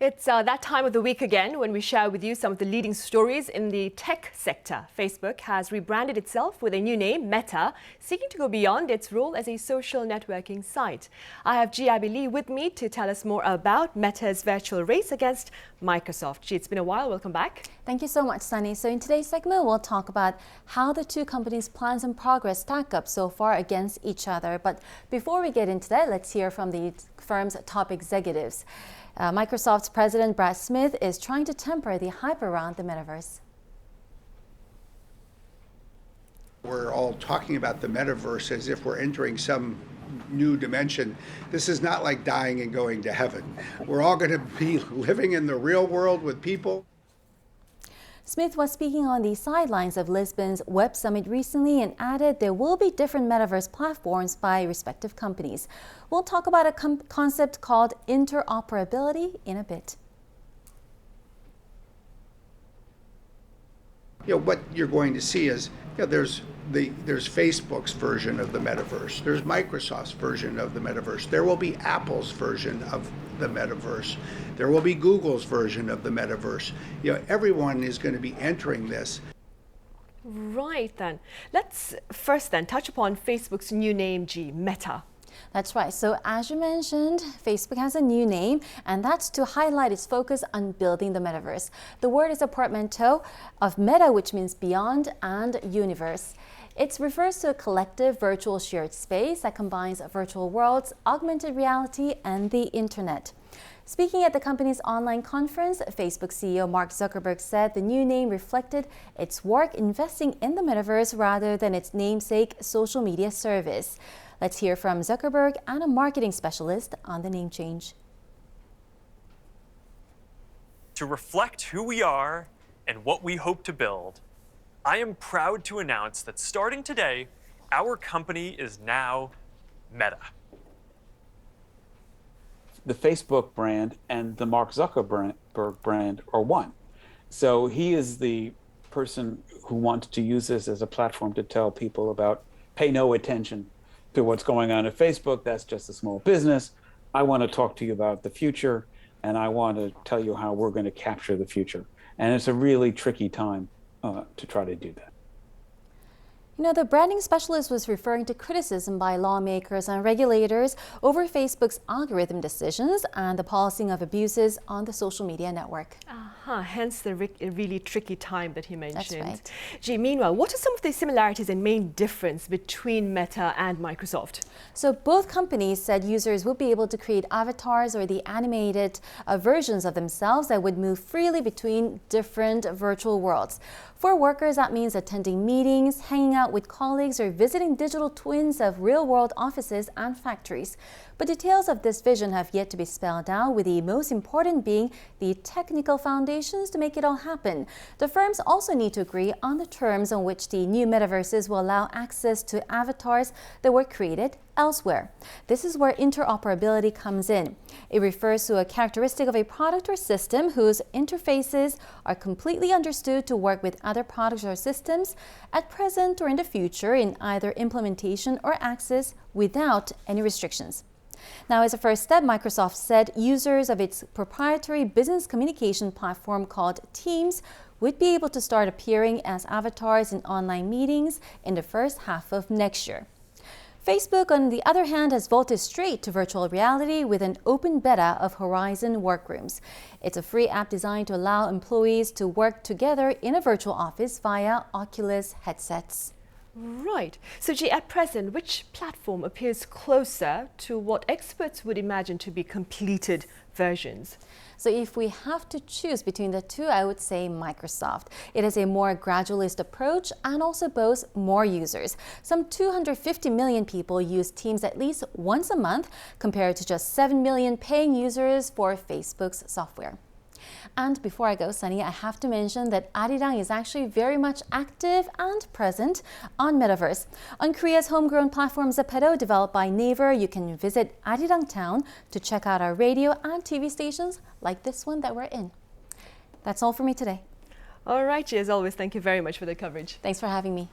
It's that time of the week again when we share with you some of the leading stories in the tech sector. Facebook has rebranded itself with a new name, Meta, seeking to go beyond its role as a social networking site. I have Abby Lee with me to tell us more about Meta's virtual race against Microsoft. It's been a while. Welcome back. Thank you so much, Sunny. So in today's segment, we'll talk about how the two companies' plans and progress stack up so far against each other. But before we get into that, let's hear from the firm's top executives. Microsoft's president, Brad Smith, is trying to temper the hype around the metaverse. We're all talking about the metaverse as if we're entering some new dimension. This is not like dying and going to heaven. We're all going to be living in the real world with people. Smith was speaking on the sidelines of Lisbon's Web Summit recently and added there will be different metaverse platforms by respective companies. We'll talk about a concept called interoperability in a bit. What you're going to see is there's Facebook's version of the metaverse. There's Microsoft's version of the metaverse. There will be Apple's version of the metaverse. There will be Google's version of the metaverse. Everyone is going to be entering this. Right then. Let's first then touch upon Facebook's new name, Meta. That's right. So as you mentioned, Facebook has a new name, and that's to highlight its focus on building the metaverse. The word is a portmanteau of meta, which means beyond, and universe. It refers to a collective virtual shared space that combines virtual worlds, augmented reality, and the internet. Speaking at the company's online conference, Facebook CEO Mark Zuckerberg said the new name reflected its work investing in the metaverse rather than its namesake social media service. Let's hear from Zuckerberg and a marketing specialist on the name change. To reflect who we are and what we hope to build, I am proud to announce that starting today, our company is now Meta. The Facebook brand and the Mark Zuckerberg brand are one. So he is the person who wanted to use this as a platform to tell people about pay no attention to what's going on at Facebook. That's just a small business. I want to talk to you about the future, and I want to tell you how we're going to capture the future. And it's a really tricky time to try to do that. The branding specialist was referring to criticism by lawmakers and regulators over Facebook's algorithm decisions and the policing of abuses on the social media network. Hence the really tricky time that he mentioned. That's right. Meanwhile, what are some of the similarities and main difference between Meta and Microsoft? So both companies said users would be able to create avatars or the animated versions of themselves that would move freely between different virtual worlds. For workers, that means attending meetings, hanging out with colleagues, or visiting digital twins of real-world offices and factories. But details of this vision have yet to be spelled out, with the most important being the technical foundations to make it all happen. The firms also need to agree on the terms on which the new metaverses will allow access to avatars that were created elsewhere. This is where interoperability comes in. It refers to a characteristic of a product or system whose interfaces are completely understood to work with other products or systems at present or in the future in either implementation or access without any restrictions. Now, as a first step, Microsoft said users of its proprietary business communication platform called Teams would be able to start appearing as avatars in online meetings in the first half of next year. Facebook, on the other hand, has vaulted straight to virtual reality with an open beta of Horizon Workrooms. It's a free app designed to allow employees to work together in a virtual office via Oculus headsets. Right. So, at present, which platform appears closer to what experts would imagine to be completed versions? So if we have to choose between the two, I would say Microsoft. It has a more gradualist approach and also boasts more users. Some 250 million people use Teams at least once a month, compared to just 7 million paying users for Facebook's software. And before I go, Sunny, I have to mention that Arirang is actually very much active and present on Metaverse. On Korea's homegrown platform Geppetto, developed by Naver, you can visit Arirang town to check out our radio and TV stations like this one that we're in. That's all for me today. All right, as always, thank you very much for the coverage. Thanks for having me.